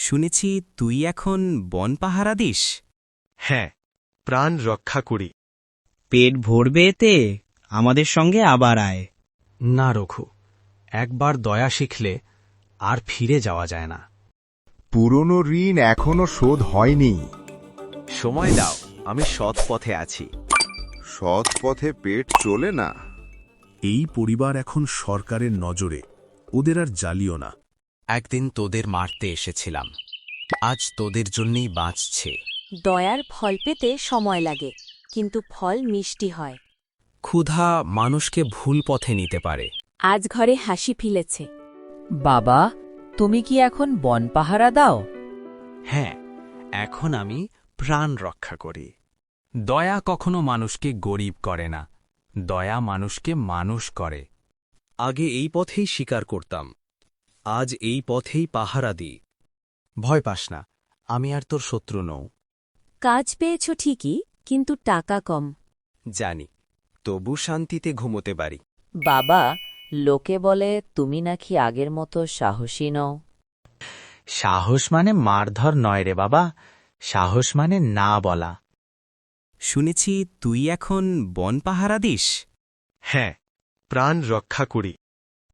শুনেছি তুই এখন বন পাহারা দিস। হ্যাঁ, প্রাণ রক্ষা করি। পেট ভরবে এতে, আমাদের সঙ্গে আবার আয়। না রঘু, একবার দয়া শিখলে আর ফিরে যাওয়া যায় না। পুরনো ঋণ এখনো শোধ হয়নি। সময় দাও, আমি সৎ পথে আছি। সৎ পথে পেট চলে না। এই পরিবার এখন সরকারের নজরে, ওদের আর জ্বালিও না। একদিন তোদের মারতে এসেছিলাম, আজ তোদের জন্যই বাঁচছে। দয়ার ফল পেতে সময় লাগে, কিন্তু ফল মিষ্টি হয়। ক্ষুধা মানুষকে ভুল পথে নিতে পারে। আজ ঘরে হাসি ফিলেছে। বাবা, তুমি কি এখন বন পাহারা দাও? হ্যাঁ, এখন আমি প্রাণ রক্ষা করি। দয়া কখনো মানুষকে গরিব করে না, দয়া মানুষকে মানুষ করে। আগে এই পথেই শিকার করতাম, আজ এই পথেই পাহারা দিই। ভয় পাস না, আমি আর তোর শত্রু নও। কাজ পেয়েছ ঠিকই, কিন্তু টাকা কম। জানি, তবু শান্তিতে ঘুমোতে পারি। বাবা, লোকে বলে তুমি নাকি আগের মতো সাহসী নও। সাহস মানে মারধর নয় রে বাবা, সাহস মানে না বলা। শুনেছি তুই এখন বন পাহারা দিস। হ্যাঁ, প্রাণ রক্ষা করি।